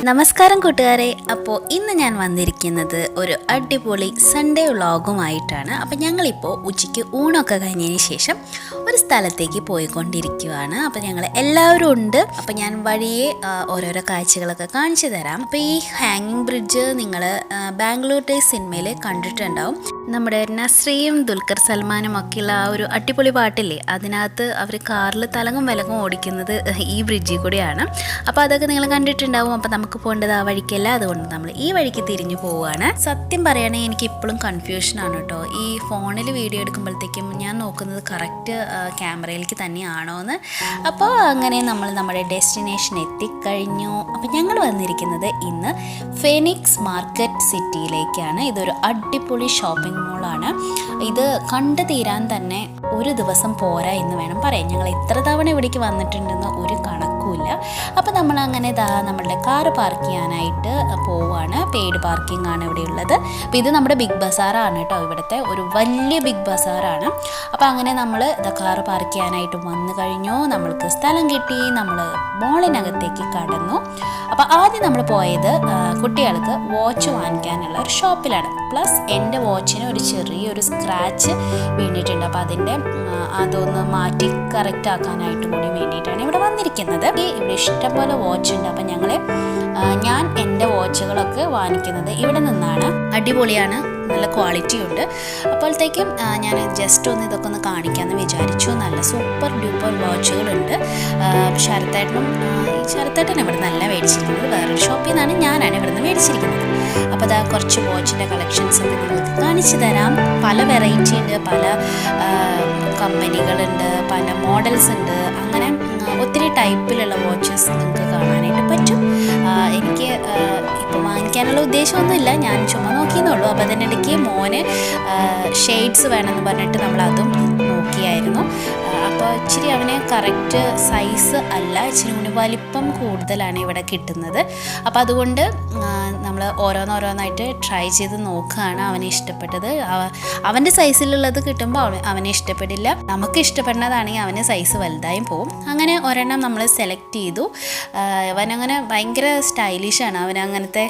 നമസ്കാരം കൂട്ടുകാരെ. അപ്പോൾ ഇന്ന് ഞാൻ വന്നിരിക്കുന്നത് ഒരു അടിപൊളി സൺഡേ വ്ളോഗുമായിട്ടാണ്. അപ്പോൾ ഞങ്ങളിപ്പോൾ ഉച്ചയ്ക്ക് ഊണൊക്കെ കഴിഞ്ഞതിന് ശേഷം ഒരു സ്ഥലത്തേക്ക് പോയിക്കൊണ്ടിരിക്കുകയാണ്. അപ്പോൾ ഞങ്ങൾ എല്ലാവരും ഉണ്ട്. അപ്പോൾ ഞാൻ വഴിയെ ഓരോരോ കാഴ്ചകളൊക്കെ കാണിച്ചു തരാം. അപ്പോൾ ഈ ഹാങ്ങിങ് ബ്രിഡ്ജ് നിങ്ങൾ ബാംഗ്ലൂർ ഡേയ്സ് സിനിമയിൽ കണ്ടിട്ടുണ്ടാവും. നമ്മുടെ നസ്രിയും ദുൽഖർ സൽമാനും ഒക്കെയുള്ള ആ ഒരു അടിപൊളി പാട്ടില്ലേ, അതിനകത്ത് അവർ കാറിൽ തലങ്ങും വിലങ്ങും ഓടിക്കുന്നത് ഈ ബ്രിഡ്ജിൽ കൂടെയാണ്. അപ്പോൾ അതൊക്കെ നിങ്ങൾ കണ്ടിട്ടുണ്ടാവും. അപ്പോൾ നമുക്ക് പോകേണ്ടത് ആ വഴിക്കല്ല, അതുകൊണ്ട് നമ്മൾ ഈ വഴിക്ക് തിരിഞ്ഞു പോവുകയാണ്. സത്യം പറയുകയാണെങ്കിൽ എനിക്ക് ഇപ്പോഴും കൺഫ്യൂഷനാണ് കേട്ടോ. ഈ ഫോണിൽ വീഡിയോ എടുക്കുമ്പോഴത്തേക്കും ഞാൻ നോക്കുന്നത് കറക്റ്റ് ക്യാമറയിലേക്ക് തന്നെയാണോ എന്ന്. അപ്പോൾ അങ്ങനെ നമ്മൾ നമ്മുടെ ഡെസ്റ്റിനേഷൻ എത്തിക്കഴിഞ്ഞു. അപ്പോൾ ഞങ്ങൾ വന്നിരിക്കുന്നത് ഇന്ന് ഫെനിക്സ് മാർക്കറ്റ് സിറ്റിയിലേക്കാണ്. ഇതൊരു അടിപൊളി ഷോപ്പിംഗ് മോളാണ്. ഇത് കണ്ടു തീരാൻ തന്നെ ഒരു ദിവസം പോരാ എന്ന് വേണം പറയാൻ. ഞങ്ങൾ എത്ര തവണ ഇവിടേക്ക് വന്നിട്ടുണ്ടെന്ന് ഒരു കണക്കുമില്ല. അപ്പോൾ നമ്മൾ അങ്ങനെ നമ്മളുടെ കാറ് പാർക്ക് ചെയ്യാനായിട്ട് പോവുകയാണ്. പെയ്ഡ് പാർക്കിംഗ് ആണ് ഇവിടെ ഉള്ളത്. അപ്പോൾ ഇത് നമ്മുടെ ബിഗ് ബസാറാണ് കേട്ടോ, ഇവിടുത്തെ ഒരു വലിയ ബിഗ് ബസാറാണ്. അപ്പോൾ അങ്ങനെ നമ്മൾ കാറ് പാർക്ക് ചെയ്യാനായിട്ട് വന്നു കഴിഞ്ഞു. നമ്മൾക്ക് സ്ഥലം കിട്ടി. നമ്മൾ മോളിനകത്തേക്ക് കടന്നു. അപ്പോൾ ആദ്യം നമ്മൾ പോയത് കുട്ടികൾക്ക് വാച്ച് വാങ്ങിക്കാനുള്ള ഒരു ഷോപ്പിലാണ്. പ്ലസ് എൻ്റെ വാച്ചിന് ഒരു ചെറിയൊരു സ്ക്രാച്ച് വീണിട്ടുണ്ട്. അപ്പോൾ അതൊന്ന് മാറ്റി കറക്റ്റ് ആക്കാനായിട്ട് കൂടി വേണ്ടിയിട്ടാണ് ഇവിടെ വന്നിരിക്കുന്നത്. ഇവിടെ ഇഷ്ടംപോലെ വാച്ച് ഉണ്ട്. അപ്പം ഞാൻ എൻ്റെ വാച്ചുകളൊക്കെ വാങ്ങിക്കുന്നത് ഇവിടെ നിന്നാണ്. അടിപൊളിയാണ്, നല്ല ക്വാളിറ്റി ഉണ്ട്. അപ്പോഴത്തേക്കും ഞാൻ ജസ്റ്റ് ഒന്ന് ഇതൊക്കെ ഒന്ന് കാണിക്കാമെന്ന് വിചാരിച്ചു. നല്ല സൂപ്പർ ഡ്യൂപ്പർ വാച്ചുകളുണ്ട്. ശരത്തേട്ടൻ ഇവിടെ നല്ല മേടിച്ചിരിക്കുന്നത് വേറൊരു ഷോപ്പിൽ നിന്നാണ്. ഞാനാണ് ഇവിടെ നിന്ന് മേടിച്ചിരിക്കുന്നത്. അപ്പോൾ അതാ കുറച്ച് വാച്ചിൻ്റെ കളക്ഷൻസ് ഒക്കെ നിങ്ങൾക്ക് കാണിച്ചു തരാം. പല വെറൈറ്റി ഉണ്ട്, പല കമ്പനികളുണ്ട്, പല മോഡൽസ് ഉണ്ട്. അങ്ങനെ ഒത്തിരി ടൈപ്പിലുള്ള വാച്ചസ് നിങ്ങൾക്ക് കാണാനായിട്ട് പറ്റും. എനിക്ക് ഇപ്പോൾ വാങ്ങിക്കാനുള്ള ഉദ്ദേശമൊന്നുമില്ല, ഞാൻ ചുമ്മാ നോക്കിയെന്നുള്ളൂ. അപ്പോൾ അതിനിടയ്ക്ക് മോന് ഷെയ്ഡ്സ് വേണമെന്ന് പറഞ്ഞിട്ട് നമ്മളതും നോക്കിയായിരുന്നു. അപ്പോൾ ഇച്ചിരി അവന് കറക്റ്റ് സൈസ് അല്ല, ഇച്ചിരി കൂടി വലിപ്പം കൂടുതലാണ് ഇവിടെ കിട്ടുന്നത്. അപ്പോൾ അതുകൊണ്ട് നമ്മൾ ഓരോന്നോരോന്നായിട്ട് ട്രൈ ചെയ്ത് നോക്കുകയാണ്. അവനെ ഇഷ്ടപ്പെട്ടത് അവൻ്റെ സൈസിലുള്ളത് കിട്ടുമ്പോൾ അവനെ ഇഷ്ടപ്പെടില്ല. നമുക്ക് ഇഷ്ടപ്പെടുന്നതാണെങ്കിൽ അവന് സൈസ് വലുതായും പോവും. അങ്ങനെ ഒരെണ്ണം നമ്മൾ സെലക്ട് ചെയ്തു. അവനങ്ങനെ ഭയങ്കര സ്റ്റൈലിഷാണ്. അവനങ്ങനത്തെ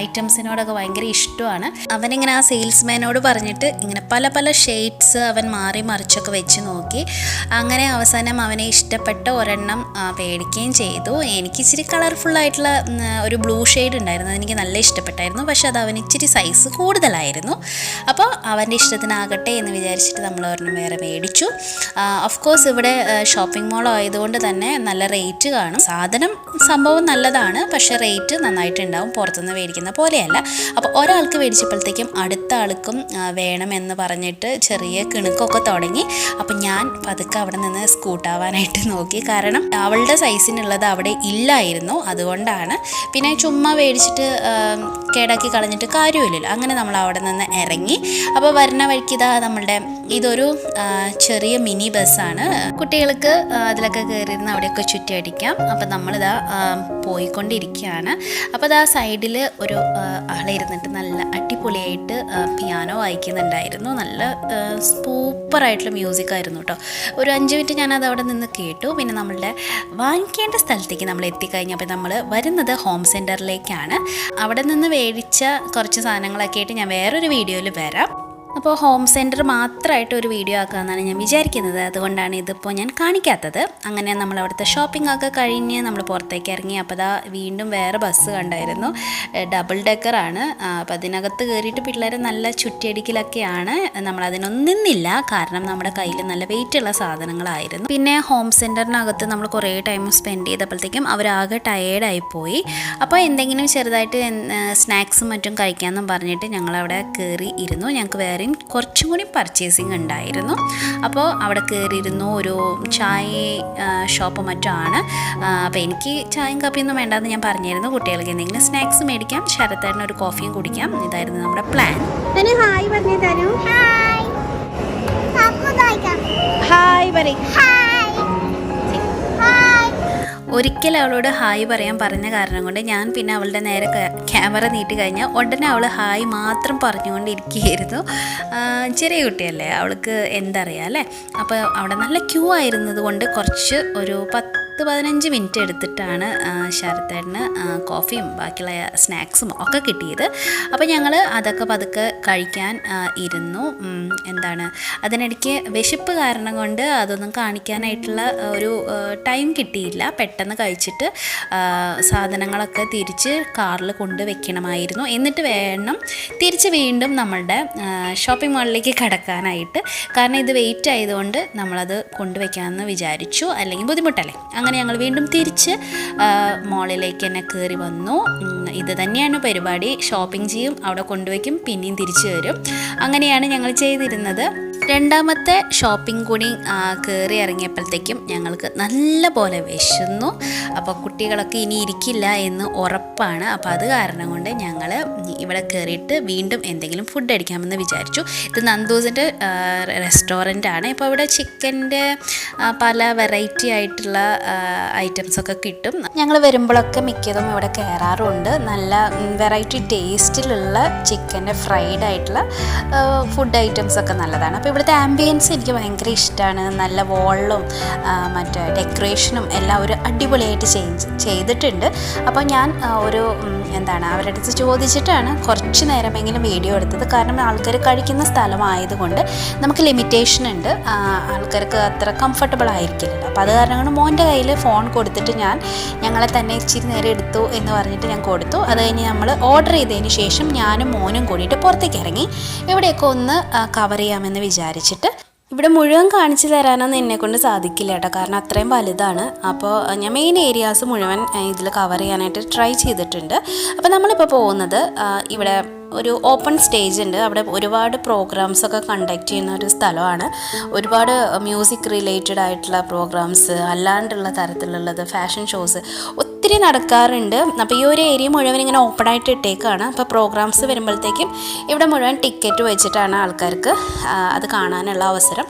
ഐറ്റംസിനോടൊക്കെ ഭയങ്കര ഇഷ്ടമാണ്. അവനിങ്ങനെ ആ സെയിൽസ്മാനോട് പറഞ്ഞിട്ട് ഇങ്ങനെ പല പല ഷെയ്ഡ്സ് അവൻ മാറി മറിച്ചൊക്കെ വെച്ച് നോക്കി. അങ്ങനെ അവസാനം അവനെ ഇഷ്ടപ്പെട്ട ഒരെണ്ണം മേടിക്കുകയും ചെയ്തു. എനിക്ക് ഇച്ചിരി കളർഫുള്ളായിട്ടുള്ള ഒരു ബ്ലൂ ഷെയ്ഡ് ഉണ്ടായിരുന്നു, അതെനിക്ക് നല്ല ഇഷ്ടപ്പെട്ടായിരുന്നു. പക്ഷെ അത് അവന് ഇച്ചിരി സൈസ് കൂടുതലായിരുന്നു. അപ്പോൾ അവൻ്റെ ഇഷ്ടത്തിനാകട്ടെ എന്ന് വിചാരിച്ചിട്ട് നമ്മൾ ഒരെണ്ണം വേറെ മേടിച്ചു. ഓഫ് കോഴ്സ് ഇവിടെ ഷോപ്പിംഗ് മോൾ ആയതുകൊണ്ട് തന്നെ നല്ല റേറ്റ് കാണും. സംഭവം നല്ലതാണ്, പക്ഷേ റേറ്റ് നന്നായിട്ടുണ്ടാവും, പുറത്തുനിന്ന് മേടിക്കുന്ന പോലെയല്ല. അപ്പോൾ ഒരാൾക്ക് മേടിച്ചപ്പോഴത്തേക്കും അടുത്ത ആൾക്കും വേണമെന്ന് പറഞ്ഞിട്ട് ചെറിയ കിണുക്കൊക്കെ തുടങ്ങി. അപ്പം ഞാൻ പതുക്കെ അവിടെ നിന്ന് സ്കൂട്ടാവാനായിട്ട് നോക്കി. കാരണം അവളുടെ സൈസിനുള്ളത് അവിടെ ഇല്ലായിരുന്നു, അതുകൊണ്ടാണ്. പിന്നെ ചുമ്മാ മേടിച്ചിട്ട് കേടാക്കി കളഞ്ഞിട്ട് കാര്യമില്ലല്ലോ. അങ്ങനെ നമ്മൾ അവിടെ നിന്ന് ഇറങ്ങി. അപ്പോൾ വരുന്ന വഴിക്ക് ഇതൊരു ചെറിയ മിനി ബസ്സാണ്. കുട്ടികൾക്ക് അതിലൊക്കെ കയറിയിരുന്ന് അവിടെയൊക്കെ ചുറ്റിയടിക്കാം. അപ്പം നമ്മളിതാ പോയിക്കൊണ്ടിരിക്കുകയാണ്. അപ്പോൾ ആ സൈഡിൽ ഒരു ആളിരുന്നിട്ട് നല്ല അടിപൊളിയായിട്ട് പിയാനോ വായിക്കുന്നുണ്ടായിരുന്നു. നല്ല സൂപ്പറായിട്ടുള്ള മ്യൂസിക്കായിരുന്നു കേട്ടോ. ഒരു 5 മിനിറ്റ് ഞാനത് അവിടെ നിന്ന് കേട്ടു. പിന്നെ നമ്മളുടെ വാങ്ങിക്കേണ്ട സ്ഥലത്തേക്ക് നമ്മൾ എത്തിക്കഴിഞ്ഞപ്പോൾ നമ്മൾ വരുന്നത് ഹോം സെൻറ്ററിലേക്കാണ്. അവിടെ നിന്ന് മേടിച്ച കുറച്ച് സാധനങ്ങളൊക്കെ ആയിട്ട് ഞാൻ വേറൊരു വീഡിയോയിൽ വരാം. അപ്പോൾ ഹോം സെൻറ്റർ മാത്രമായിട്ട് ഒരു വീഡിയോ ആക്കാമെന്നാണ് ഞാൻ വിചാരിക്കുന്നത്, അതുകൊണ്ടാണ് ഇതിപ്പോൾ ഞാൻ കാണിക്കാത്തത്. അങ്ങനെ നമ്മൾ അവിടുത്തെ ഷോപ്പിംഗ് ഒക്കെ കഴിഞ്ഞ് നമ്മൾ പുറത്തേക്ക് ഇറങ്ങി. അപ്പോൾ വീണ്ടും വേറെ ബസ് കണ്ടായിരുന്നു, ഡബിൾ ഡെക്കറാണ്. അപ്പോൾ അതിനകത്ത് കയറിയിട്ട് പിള്ളേർ നല്ല ചുറ്റിയടിക്കലൊക്കെയാണ്. നമ്മളതിനൊന്നും നിന്നില്ല, കാരണം നമ്മുടെ കയ്യിൽ നല്ല വെയിറ്റുള്ള സാധനങ്ങളായിരുന്നു. പിന്നെ ഹോം സെൻറ്ററിനകത്ത് നമ്മൾ കുറേ ടൈം സ്പെൻഡ് ചെയ്തപ്പോഴത്തേക്കും അവരാകെ ടയേർഡായിപ്പോയി. അപ്പോൾ എന്തെങ്കിലും ചെറുതായിട്ട് സ്നാക്സും മറ്റും കഴിക്കാമെന്നും പറഞ്ഞിട്ട് ഞങ്ങളവിടെ കയറി ഇരുന്നു. ഞങ്ങൾക്ക് വേറെ കുറച്ചും കൂടി പർച്ചേസിങ് ഉണ്ടായിരുന്നു. അപ്പോൾ അവിടെ കയറിയിരുന്നു. ഒരു ചായ ഷോപ്പ് മറ്റോ ആണ്. അപ്പോൾ എനിക്ക് ചായയും കാപ്പിയൊന്നും വേണ്ടാന്ന് ഞാൻ പറഞ്ഞിരുന്നു. കുട്ടികൾക്ക് എന്തെങ്കിലും സ്നാക്സ് മേടിക്കാം, ശരത്തേട്ടന് ഒരു കോഫിയും കുടിക്കാം. ഇതായിരുന്നു നമ്മുടെ പ്ലാൻ. ഹായ് പറഞ്ഞു തരൂ. ഹായ് പറയ്. ഒരിക്കൽ അവളോട് ഹായ് പറയാൻ പറഞ്ഞ കാരണം കൊണ്ട് ഞാൻ പിന്നെ അവളുടെ നേരെ ക്യാമറ നീട്ടി കഴിഞ്ഞാൽ ഉടനെ അവൾ ഹായ് മാത്രം പറഞ്ഞുകൊണ്ടിരിക്കുകയായിരുന്നു. ചെറിയ കുട്ടിയല്ലേ, അവൾക്ക് എന്തറിയാം അല്ലേ. അപ്പോൾ അവിടെ നല്ല ക്യൂ ആയിരുന്നത് കൊണ്ട് കുറച്ച് ഒരു 10 10-15 മിനിറ്റ് എടുത്തിട്ടാണ് ശരത്തേട്ടന് കോഫിയും ബാക്കിയുള്ള സ്നാക്സും ഒക്കെ കിട്ടിയത്. അപ്പോൾ ഞങ്ങൾ അതൊക്കെ പതുക്കെ കഴിക്കാൻ ഇരുന്നു. അതിനിടയ്ക്ക് വിശപ്പ് കാരണം കൊണ്ട് അതൊന്നും കാണിക്കാനായിട്ടുള്ള ഒരു ടൈം കിട്ടിയില്ല. പെട്ടെന്ന് കഴിച്ചിട്ട് സാധനങ്ങളൊക്കെ തിരിച്ച് കാറിൽ കൊണ്ടുവയ്ക്കണമായിരുന്നു. എന്നിട്ട് വേണം തിരിച്ച് വീണ്ടും നമ്മളുടെ ഷോപ്പിംഗ് മാളിലേക്ക് കടക്കാനായിട്ട്. കാരണം ഇത് വെയിറ്റ് ആയതുകൊണ്ട് നമ്മളത് കൊണ്ടുവയ്ക്കാമെന്ന് വിചാരിച്ചു, അല്ലെങ്കിൽ ബുദ്ധിമുട്ടല്ലേ. അങ്ങനെ ഞങ്ങൾ വീണ്ടും തിരിച്ച് മാളിലേക്ക് തന്നെ കയറി വന്നു. ഇത് തന്നെയാണ് പരിപാടി. ഷോപ്പിംഗ് ചെയ്യും, അവിടെ കൊണ്ടുവയ്ക്കും, പിന്നെയും തിരിച്ചു വരും. അങ്ങനെയാണ് ഞങ്ങൾ ചെയ്തിരുന്നത്. രണ്ടാമത്തെ ഷോപ്പിംഗ് കൂടി കയറി ഇറങ്ങിയപ്പോഴത്തേക്കും ഞങ്ങൾക്ക് നല്ല പോലെ വിശന്നു. അപ്പോൾ കുട്ടികളൊക്കെ ഇനി ഇരിക്കില്ല എന്ന് ഉറപ്പാണ്. അപ്പോൾ അത് കാരണം കൊണ്ട് ഞങ്ങൾ ഇവിടെ കയറിയിട്ട് വീണ്ടും എന്തെങ്കിലും ഫുഡ് അടിക്കാമെന്ന് വിചാരിച്ചു. ഇത് നന്ദൂസിൻ്റെ റെസ്റ്റോറൻ്റാണ്. ഇപ്പോൾ ഇവിടെ ചിക്കൻ്റെ പല വെറൈറ്റി ആയിട്ടുള്ള ഐറ്റംസൊക്കെ കിട്ടും. ഞങ്ങൾ വരുമ്പോഴൊക്കെ മിക്കതും ഇവിടെ കയറാറുണ്ട്. നല്ല വെറൈറ്റി ടേസ്റ്റിലുള്ള ചിക്കൻ്റെ ഫ്രൈഡ് ആയിട്ടുള്ള ഫുഡ് ഐറ്റംസൊക്കെ നല്ലതാണ്. അപ്പോൾ ഇവിടുത്തെ ആംബിയൻസ് എനിക്ക് ഭയങ്കര ഇഷ്ടമാണ്. നല്ല വോളിലും മറ്റേ ഡെക്കറേഷനും എല്ലാം ഒരു അടിപൊളിയായിട്ട് ചെയ്തിട്ടുണ്ട്. അപ്പോൾ ഞാൻ അവരുടെ അടുത്ത് ചോദിച്ചിട്ടാണ് കുറച്ച് നേരമെങ്കിലും വീഡിയോ എടുത്തത്. കാരണം ആൾക്കാർ കഴിക്കുന്ന സ്ഥലമായതുകൊണ്ട് നമുക്ക് ലിമിറ്റേഷൻ ഉണ്ട്, ആൾക്കാർക്ക് അത്ര കംഫർട്ടബിൾ ആയിരിക്കില്ലല്ലോ. അപ്പോൾ അത് കാരണം കൊണ്ട് മോൻ്റെ കയ്യിൽ ഫോൺ കൊടുത്തിട്ട് ഞങ്ങളെ തന്നെ ഇച്ചിരി നേരം എടുത്തു എന്ന് പറഞ്ഞിട്ട് ഞാൻ കൊടുത്തു. അത് കഴിഞ്ഞ് നമ്മൾ ഓർഡർ ചെയ്തതിന് ശേഷം ഞാനും മോനും കൂടിയിട്ട് പുറത്തേക്ക് ഇറങ്ങി ഇവിടെയൊക്കെ ഒന്ന് കവർ ചെയ്യാമെന്ന് വിചാരിച്ചിട്ട്. ഇവിടെ മുഴുവൻ കാണിച്ചു തരാനൊന്നും എന്നെക്കൊണ്ട് സാധിക്കില്ല കേട്ടോ, കാരണം അത്രയും വലുതാണ്. അപ്പോൾ ഞാൻ മെയിൻ ഏരിയാസ് മുഴുവൻ ഇതിൽ കവർ ചെയ്യാനായിട്ട് ട്രൈ ചെയ്തിട്ടുണ്ട്. അപ്പോൾ നമ്മളിപ്പോൾ പോകുന്നത് ഇവിടെ ഒരു ഓപ്പൺ സ്റ്റേജ് ഉണ്ട്. അവിടെ ഒരുപാട് പ്രോഗ്രാംസൊക്കെ കണ്ടക്ട് ചെയ്യുന്ന ഒരു സ്ഥലമാണ്. ഒരുപാട് മ്യൂസിക് റിലേറ്റഡ് ആയിട്ടുള്ള പ്രോഗ്രാംസ്, അല്ലാണ്ടുള്ള തരത്തിലുള്ളത്, ഫാഷൻ ഷോസ് ഒത്തിരി നടക്കാറുണ്ട്. അപ്പോൾ ഈ ഒരു ഏരിയ മുഴുവൻ ഇങ്ങനെ ഓപ്പൺ ആയിട്ട് ഇട്ടേക്കാണ്. അപ്പോൾ പ്രോഗ്രാംസ് വരുമ്പോഴത്തേക്കും ഇവിടെ മുഴുവൻ ടിക്കറ്റ് വെച്ചിട്ടാണ് ആൾക്കാർക്ക് അത് കാണാനുള്ള അവസരം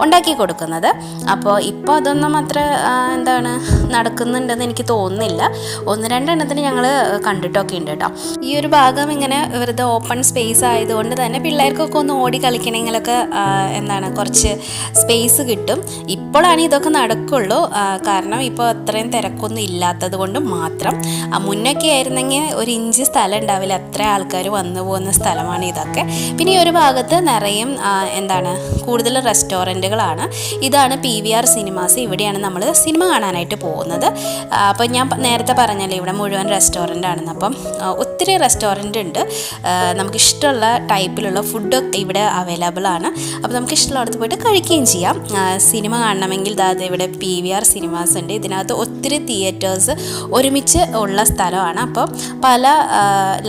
ഉണ്ടാക്കി കൊടുക്കുന്നത്. അപ്പോൾ ഇപ്പോൾ അതൊന്നും അത്ര നടക്കുന്നുണ്ടെന്ന് എനിക്ക് തോന്നുന്നില്ല. 1-2 എണ്ണത്തിന് ഞങ്ങൾ കണ്ടിട്ടൊക്കെ ഉണ്ട് കേട്ടോ. ഈ ഒരു ഭാഗം ഇങ്ങനെ വെറുതെ ഓപ്പൺ സ്പേസ് ആയതുകൊണ്ട് തന്നെ പിള്ളേർക്കൊക്കെ ഒന്ന് ഓടി കളിക്കണമെങ്കിലൊക്കെ കുറച്ച് സ്പേസ് കിട്ടും. ഇപ്പോഴാണ് ഇതൊക്കെ നടക്കുള്ളൂ, കാരണം ഇപ്പോൾ അത്രയും തിരക്കൊന്നും ഇല്ലാത്തത് കൊണ്ട് മാത്രം. മുന്നൊക്കെ ആയിരുന്നെങ്കിൽ 1 ഇഞ്ച് സ്ഥലം ഉണ്ടാവില്ല, അത്ര ആൾക്കാർ വന്നു പോകുന്ന സ്ഥലമാണ് ഇതൊക്കെ. പിന്നെ ഈ ഒരു ഭാഗത്ത് നിറയും കൂടുതൽ റെസ്റ്റോറൻറ്റുകളാണ്. ഇതാണ് PVR സിനിമാസ്. ഇവിടെയാണ് നമ്മൾ സിനിമ കാണാനായിട്ട് പോകുന്നത്. അപ്പോൾ ഞാൻ നേരത്തെ പറഞ്ഞല്ലോ ഇവിടെ മുഴുവൻ റെസ്റ്റോറൻ്റ് ആണെന്ന്. അപ്പം ഒത്തിരി റെസ്റ്റോറൻ്റ് ഉണ്ട്. നമുക്കിഷ്ടമുള്ള ടൈപ്പിലുള്ള ഫുഡ് ഇവിടെ അവൈലബിൾ ആണ്. അപ്പോൾ നമുക്ക് ഇഷ്ടമുള്ളടത്ത് പോയിട്ട് കഴിക്കുകയും ചെയ്യാം. സിനിമ കാണണമെങ്കിൽ ഇവിടെ PVR സിനിമാസ് ഉണ്ട്. ഇതിനകത്ത് ഒത്തിരി തിയേറ്റേഴ്സ് ഒരുമിച്ച് ഉള്ള സ്ഥലമാണ്. അപ്പോൾ പല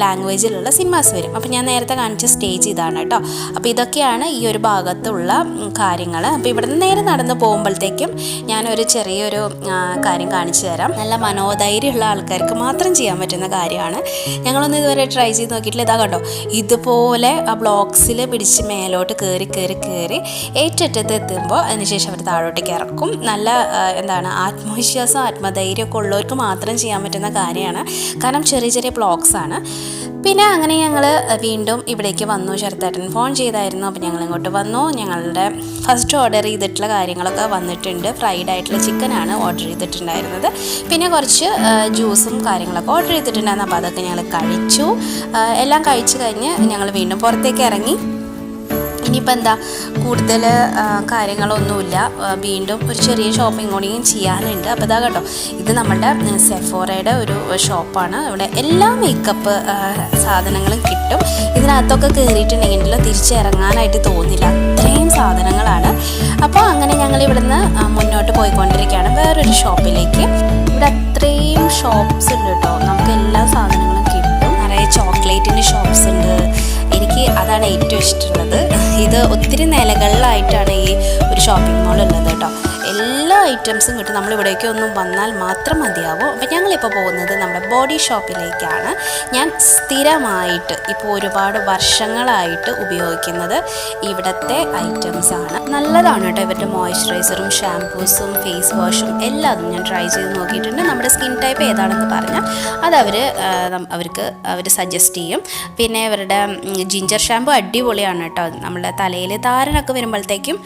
ലാംഗ്വേജിലുള്ള സിനിമാസ് വരും. അപ്പോൾ ഞാൻ നേരത്തെ കാണിച്ച സ്റ്റേജ് ഇതാണ് കേട്ടോ. അപ്പോൾ ഇതൊക്കെയാണ് ഈ ഒരു ഭാഗത്തുള്ള കാര്യങ്ങൾ. അപ്പോൾ ഇവിടെ നിന്ന് നേരെ നടന്ന് പോകുമ്പോഴത്തേക്കും ഞാനൊരു ചെറിയൊരു കാര്യം കാണിച്ചു തരാം. നല്ല മനോധൈര്യമുള്ള ആൾക്കാർക്ക് മാത്രം ചെയ്യാൻ പറ്റുന്ന കാര്യമാണ്. ഞങ്ങളൊന്നും ഇതുവരെ ട്രൈ ചെയ്ത് നോക്കിയിട്ടില്ല. ഇതാ കേട്ടോ, ഇതുപോലെ ആ ബ്ലോക്സിൽ പിടിച്ച് മേലോട്ട് കയറി ഏറ്ററ്റത്ത് എത്തുമ്പോൾ അതിനുശേഷം അവർ താഴോട്ടേക്ക് ഇറക്കും. നല്ല ആത്മവിശ്വാസം ആത്മധൈര്യമൊക്കെ ഉള്ളവർക്ക് മാത്രം ചെയ്യാൻ പറ്റുന്ന കാര്യമാണ്. കാരണം ചെറിയ ബ്ലോക്സാണ്. പിന്നെ അങ്ങനെ ഞങ്ങൾ വീണ്ടും ഇവിടേക്ക് വന്നു. ശരത്തേട്ടൻ ഫോൺ ചെയ്തായിരുന്നു. അപ്പോൾ ഞങ്ങൾ ഇങ്ങോട്ട് വന്നു. ഞങ്ങളുടെ ഫസ്റ്റ് ഓർഡർ ചെയ്തിട്ടുള്ള കാര്യങ്ങളൊക്കെ വന്നിട്ടുണ്ട്. ഫ്രൈഡ് ആയിട്ടുള്ള ചിക്കനാണ് ഓർഡർ ചെയ്തിട്ടുണ്ടായിരുന്നത്. പിന്നെ കുറച്ച് ജ്യൂസും കാര്യങ്ങളൊക്കെ ഓർഡർ ചെയ്തിട്ടുണ്ടായിരുന്നു. അപ്പോൾ അതൊക്കെ ഞങ്ങൾ കഴിച്ചു. എല്ലാം കഴിച്ചു കഴിഞ്ഞ് ഞങ്ങൾ വീണ്ടും പുറത്തേക്ക് ഇറങ്ങി. ഇനിയിപ്പോൾ കൂടുതൽ കാര്യങ്ങളൊന്നുമില്ല. വീണ്ടും ഒരു ചെറിയ ഷോപ്പിംഗ് കൂടിയും ചെയ്യാനുണ്ട്. അപ്പോൾ ഇതാ കേട്ടോ, ഇത് നമ്മളുടെ സെഫോറയുടെ ഒരു ഷോപ്പാണ്. ഇവിടെ എല്ലാ മേക്കപ്പ് സാധനങ്ങളും കിട്ടും. ഇതിനകത്തൊക്കെ കയറിയിട്ടുണ്ടെങ്കിൽ തിരിച്ചിറങ്ങാനായിട്ട് തോന്നില്ല, അത്രയും സാധനങ്ങളാണ്. അപ്പോൾ അങ്ങനെ ഞങ്ങൾ ഇവിടുന്ന് മുന്നോട്ട് പോയിക്കൊണ്ടിരിക്കുകയാണ് വേറൊരു ഷോപ്പിലേക്ക്. ഇവിടെ അത്രയും ഷോപ്സ് ഉണ്ട് കേട്ടോ, നമുക്ക് എല്ലാ സാധനങ്ങളും കിട്ടും. നിറയെ ചോക്ലേറ്റിൻ്റെ ഷോപ്സ് ഉണ്ട്. എനിക്ക് അതാണ് ഏറ്റവും ഇഷ്ടമുള്ളത്. ഇത് ഒത്തിരി നിലകളിലായിട്ടാണ് ഈ ഒരു ഷോപ്പിംഗ് മാൾ ഉള്ളത് കേട്ടോ. എല്ലാ ഐറ്റംസും കിട്ടും. നമ്മളിവിടേക്ക് ഒന്നും വന്നാൽ മാത്രം മതിയാവും. അപ്പോൾ ഞങ്ങളിപ്പോൾ പോകുന്നത് നമ്മുടെ ബോഡി ഷോപ്പിലേക്കാണ്. ഞാൻ സ്ഥിരമായിട്ട് ഇപ്പോൾ ഒരുപാട് വർഷങ്ങളായിട്ട് ഉപയോഗിക്കുന്നത് ഇവിടുത്തെ ഐറ്റംസാണ്. നല്ലതാണ് കേട്ടോ. ഇവരുടെ മോയ്സ്ചറൈസറും ഷാംപൂസും ഫേസ് വാഷും എല്ലാതും ഞാൻ ട്രൈ ചെയ്ത് നോക്കിയിട്ടുണ്ട്. നമ്മുടെ സ്കിൻ ടൈപ്പ് ഏതാണെന്ന് പറഞ്ഞാൽ അത് അവർ സജസ്റ്റ് ചെയ്യും. പിന്നെ ഇവരുടെ ജിഞ്ചർ ഷാമ്പു അടിപൊളിയാണ് കേട്ടോ. നമ്മുടെ തലയിൽ താരനൊക്കെ വരുമ്പോഴത്തേക്കും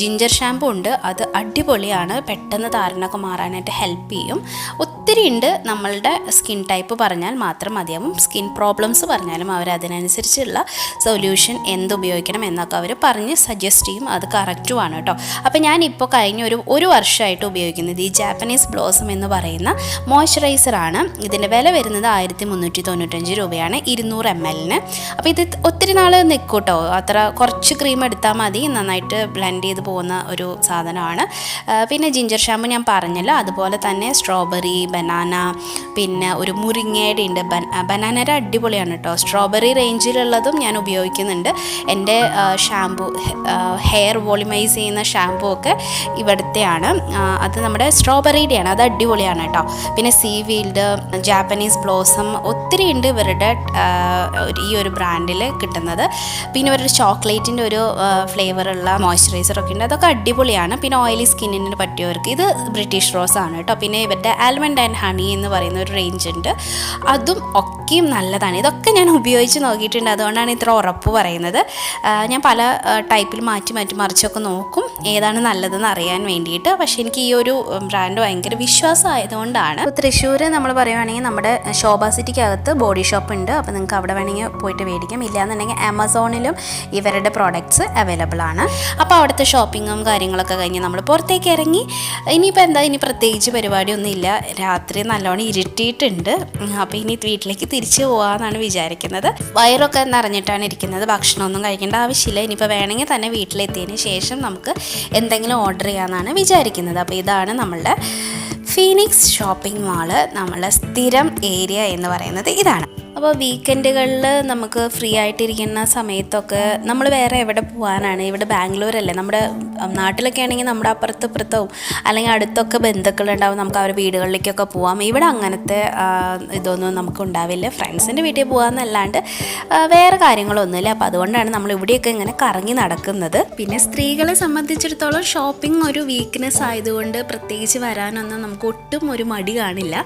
ജിഞ്ചർ ഷാമ്പു ഉണ്ട്, അത് അടിപൊളി അടിപൊളിയാണ്, പെട്ടെന്ന് താരനൊക്കെ മാറാനായിട്ട് ഹെൽപ്പ് ചെയ്യും. ഒത്തിരി ഉണ്ട്, നമ്മളുടെ സ്കിൻ ടൈപ്പ് പറഞ്ഞാൽ മാത്രം മതിയാവും. സ്കിൻ പ്രോബ്ലംസ് പറഞ്ഞാലും അവർ അതിനനുസരിച്ചുള്ള സൊല്യൂഷൻ എന്തുപയോഗിക്കണം എന്നൊക്കെ അവർ പറഞ്ഞ് സജസ്റ്റ് ചെയ്യും. അത് കറക്റ്റുമാണ് കേട്ടോ. അപ്പോൾ ഞാനിപ്പോൾ കഴിഞ്ഞ ഒരു വർഷമായിട്ട് ഉപയോഗിക്കുന്നത് ഈ ജാപ്പനീസ് ബ്ലോസം എന്ന് പറയുന്ന മോയ്സ്ചറൈസറാണ്. ഇതിൻ്റെ വില വരുന്നത് 1395 രൂപയാണ് 200 ml. അപ്പോൾ ഇത് ഒത്തിരി നാൾ നിൽക്കും കേട്ടോ. അത്ര കുറച്ച് ക്രീം എടുത്താൽ മതി, നന്നായിട്ട് ബ്ലെൻഡ് ചെയ്ത് പോകുന്ന ഒരു സാധനമാണ്. പിന്നെ ജിഞ്ചർ ഷാമ്പു ഞാൻ പറഞ്ഞല്ലോ, അതുപോലെ തന്നെ സ്ട്രോബെറി, ബനാന, പിന്നെ ഒരു മുരിങ്ങയുടെ ഉണ്ട്. ബനാനയുടെ അടിപൊളിയാണ് കേട്ടോ. സ്ട്രോബെറി റേഞ്ചിലുള്ളതും ഞാൻ ഉപയോഗിക്കുന്നുണ്ട്. എൻ്റെ ഷാമ്പു, ഹെയർ വോളിമൈസ് ചെയ്യുന്ന ഷാമ്പു ഒക്കെ ഇവിടുത്തെയാണ്. അത് നമ്മുടെ സ്ട്രോബെറിയുടെയാണ്, അത് അടിപൊളിയാണ് കേട്ടോ. പിന്നെ സീവീൽഡ്, ജാപ്പനീസ് ബ്ലോസം, ഒത്തിരി ഉണ്ട് ഇവരുടെ ഈ ഒരു ബ്രാൻഡിൽ കിട്ടുന്നത്. പിന്നെ ഇവരുടെ ചോക്ലേറ്റിൻ്റെ ഒരു ഫ്ലേവറുള്ള മോയ്സ്ചറൈസറൊക്കെ ഉണ്ട്, അതൊക്കെ അടിപൊളിയാണ്. പിന്നെ ഓയിലി സ്കിന്നിന് പറ്റിയവർക്ക് ഇത് ബ്രിട്ടീഷ് റോസ് ആണ് കേട്ടോ. പിന്നെ ഇവരുടെ ആൽമണ്ട് ആൻഡ് ഹണി എന്ന് പറയുന്ന ഒരു റേഞ്ച് ഉണ്ട്, അതും ഒക്കെയും നല്ലതാണ്. ഇതൊക്കെ ഞാൻ ഉപയോഗിച്ച് നോക്കിയിട്ടുണ്ട്, അതുകൊണ്ടാണ് ഇത്ര ഉറപ്പ് പറയുന്നത്. ഞാൻ പല ടൈപ്പിൽ മാറ്റി മറിച്ചൊക്കെ നോക്കും ഏതാണ് നല്ലതെന്ന് അറിയാൻ വേണ്ടിയിട്ട്. പക്ഷേ എനിക്ക് ഈ ഒരു ബ്രാൻഡ് ഭയങ്കര വിശ്വാസമായതുകൊണ്ടാണ്. ഇപ്പോൾ തൃശ്ശൂർ നമ്മൾ പറയുവാണെങ്കിൽ നമ്മുടെ ശോഭാ സിറ്റിക്കകത്ത് ബോഡി ഷോപ്പ് ഉണ്ട്. അപ്പോൾ നിങ്ങൾക്ക് അവിടെ വേണമെങ്കിൽ പോയിട്ട് മേടിക്കാം. ഇല്ലയെന്നുണ്ടെങ്കിൽ ആമസോണിലും ഇവരുടെ പ്രോഡക്റ്റ്സ് അവൈലബിൾ ആണ്. അപ്പോൾ അവിടുത്തെ ഷോപ്പിങ്ങും കാര്യങ്ങളൊക്കെ കഴിഞ്ഞ് നമ്മൾ പുറത്തേക്ക് ഇറങ്ങി. ഇനിയിപ്പോൾ എന്താ, ഇനി പ്രത്യേകിച്ച് പരിപാടിയൊന്നും ഇല്ല. രാത്രി നല്ലോണം ഇരുട്ടിയിട്ടുണ്ട്. അപ്പോൾ ഇനി വീട്ടിലേക്ക് തിരിച്ചു പോകാമെന്നാണ് വിചാരിക്കുന്നത്. വയറൊക്കെ നിറഞ്ഞിട്ടാണ് ഇരിക്കുന്നത്, ഭക്ഷണമൊന്നും കഴിക്കേണ്ട ആവശ്യമില്ല. ഇനിയിപ്പോൾ വേണമെങ്കിൽ തന്നെ വീട്ടിലെത്തിയതിന് ശേഷം നമുക്ക് എന്തെങ്കിലും ഓർഡർ ചെയ്യാമെന്നാണ് വിചാരിക്കുന്നത്. അപ്പോൾ ഇതാണ് നമ്മളുടെ ഫീനിക്സ് ഷോപ്പിംഗ് മാള്. നമ്മളുടെ സ്ഥിരം ഏരിയ എന്ന് പറയുന്നത് ഇതാണ്. അപ്പോൾ വീക്കെൻഡുകളിൽ നമുക്ക് ഫ്രീ ആയിട്ടിരിക്കുന്ന സമയത്തൊക്കെ നമ്മൾ വേറെ എവിടെ പോകാനാണ്? ഇവിടെ ബാംഗ്ലൂരല്ലേ, നമ്മുടെ നാട്ടിലൊക്കെ ആണെങ്കിൽ നമ്മുടെ അപ്പുറത്തും അല്ലെങ്കിൽ അടുത്തൊക്കെ ബന്ധുക്കളുണ്ടാവും, നമുക്ക് അവരുടെ വീടുകളിലേക്കൊക്കെ പോകാം. ഇവിടെ അങ്ങനത്തെ ഇതൊന്നും നമുക്ക് ഉണ്ടാവില്ല. ഫ്രണ്ട്സിൻ്റെ വീട്ടിൽ പോകാമെന്നല്ലാണ്ട് വേറെ കാര്യങ്ങളൊന്നുമില്ല. അപ്പോൾ അതുകൊണ്ടാണ് നമ്മൾ ഇവിടെയൊക്കെ ഇങ്ങനെ കറങ്ങി നടക്കുന്നത്. പിന്നെ സ്ത്രീകളെ സംബന്ധിച്ചിടത്തോളം ഷോപ്പിംഗ് ഒരു വീക്ക്നെസ് ആയതുകൊണ്ട് പ്രത്യേകിച്ച് വരാനൊന്നും നമുക്ക് ഒട്ടും ഒരു മടി കാണില്ല.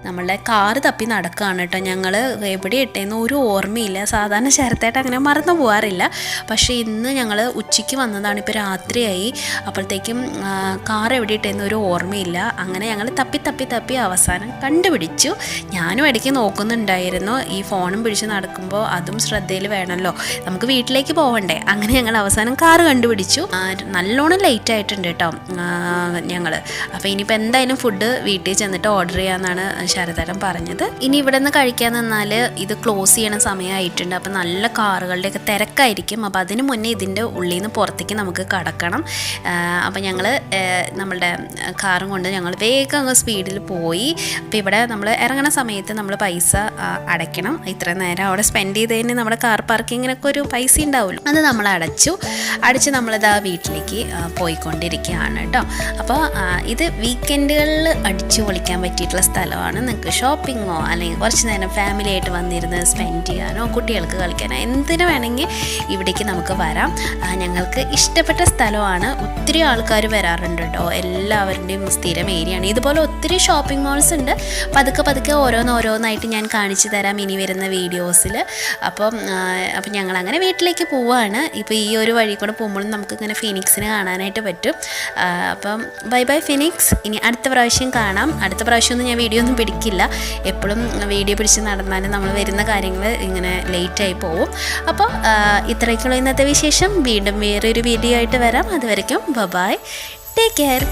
നമ്മളുടെ കാറ് തപ്പി നടക്കുകയാണ് കേട്ടോ. ഞങ്ങൾ എവിടെ ഇട്ടേന്ന് ഒരു ഓർമ്മയില്ല. സാധാരണ ശരത്തായിട്ട് അങ്ങനെ മറന്നു പോകാറില്ല. പക്ഷേ ഇന്ന് ഞങ്ങൾ ഉച്ചയ്ക്ക് വന്നതാണ്, ഇപ്പോൾ രാത്രിയായി. അപ്പോഴത്തേക്കും കാർ എവിടെ ഇട്ടേന്ന് ഒരു ഓർമ്മയില്ല. അങ്ങനെ ഞങ്ങൾ തപ്പി അവസാനം കണ്ടുപിടിച്ചു. ഞാനും ഇടയ്ക്ക് നോക്കുന്നുണ്ടായിരുന്നു. ഈ ഫോണും പിടിച്ച് നടക്കുമ്പോൾ അതും ശ്രദ്ധയിൽ വേണമല്ലോ, നമുക്ക് വീട്ടിലേക്ക് പോകണ്ടേ. അങ്ങനെ ഞങ്ങൾ അവസാനം കാറ് കണ്ടുപിടിച്ചു. നല്ലോണം ലേറ്റ് ആയിട്ടുണ്ട് കേട്ടോ ഞങ്ങൾ. അപ്പോൾ ഇനിയിപ്പോൾ എന്തായാലും ഫുഡ് വീട്ടിൽ ചെന്നിട്ട് ഓർഡർ ചെയ്യാമെന്നാണ് ശരതരം പറഞ്ഞത്. ഇനി ഇവിടെ നിന്ന് കഴിക്കാൻ നിന്നാൽ ഇത് ക്ലോസ് ചെയ്യണ സമയമായിട്ടുണ്ട്. അപ്പോൾ നല്ല കാറുകളുടെയൊക്കെ തിരക്കായിരിക്കും. അപ്പോൾ അതിന് മുന്നേ ഇതിൻ്റെ ഉള്ളിൽ നിന്ന് പുറത്തേക്ക് നമുക്ക് കടക്കണം. അപ്പോൾ ഞങ്ങൾ നമ്മളുടെ കാറും കൊണ്ട് ഞങ്ങൾ വേഗം അങ്ങ് സ്പീഡിൽ പോയി. അപ്പോൾ ഇവിടെ നമ്മൾ ഇറങ്ങണ സമയത്ത് നമ്മൾ പൈസ അടയ്ക്കണം. ഇത്ര നേരം അവിടെ സ്പെൻഡ് ചെയ്തതിന് നമ്മുടെ കാർ പാർക്കിങ്ങിനൊക്കെ ഒരു പൈസ ഉണ്ടാവുമല്ലോ, അത് നമ്മൾ അടച്ച് നമ്മളിത് ആ വീട്ടിലേക്ക് പോയിക്കൊണ്ടിരിക്കുകയാണ് കേട്ടോ. അപ്പോൾ ഇത് വീക്കെൻഡുകളിൽ അടിച്ചു പൊളിക്കാൻ പറ്റിയിട്ടുള്ള സ്ഥലമാണ്. നിങ്ങൾക്ക് ഷോപ്പിങ്ങോ അല്ലെങ്കിൽ കുറച്ച് നേരം ഫാമിലി ആയിട്ട് വന്നിരുന്ന് സ്പെൻഡ് ചെയ്യാനോ കുട്ടികൾക്ക് കളിക്കാനോ എന്തിനു വേണമെങ്കിൽ ഇവിടേക്ക് നമുക്ക് വരാം. ഞങ്ങൾക്ക് ഇഷ്ടപ്പെട്ട സ്ഥലമാണ്. ഒത്തിരി ആൾക്കാർ വരാറുണ്ട് കേട്ടോ. എല്ലാവരുടെയും സ്ഥിരം ഏരിയയാണ്. ഇതുപോലെ ഒത്തിരി ഷോപ്പിംഗ് മാൾസ് ഉണ്ട്. പതുക്കെ ഓരോന്നായിട്ട് ഞാൻ കാണിച്ചു തരാം ഇനി വരുന്ന വീഡിയോസിൽ. അപ്പം ഞങ്ങളങ്ങനെ വീട്ടിലേക്ക് പോവുകയാണ്. ഇപ്പോൾ ഈ ഒരു വഴി കൂടെ പോകുമ്പോഴും നമുക്കിങ്ങനെ ഫീനിക്സിനെ കാണാനായിട്ട് പറ്റും. അപ്പം ബൈ ഫീനിക്സ്. ഇനി അടുത്ത പ്രാവശ്യം കാണാം. അടുത്ത പ്രാവശ്യമൊന്നും ഞാൻ വീഡിയോ ഒന്നും പിടിക്കില്ല. എപ്പോഴും വീഡിയോ പിടിച്ച് നടന്നാലും നമ്മൾ വരുന്ന കാര്യങ്ങൾ ഇങ്ങനെ ലേറ്റായി പോവും. അപ്പോൾ ഇത്രയൊക്കെയുള്ള ഇന്നത്തെ വിശേഷം. വീണ്ടും വേറൊരു വീഡിയോ ആയിട്ട് വരാം. അതുവരയ്ക്കും ബൈ, ടേക്ക് കെയർ.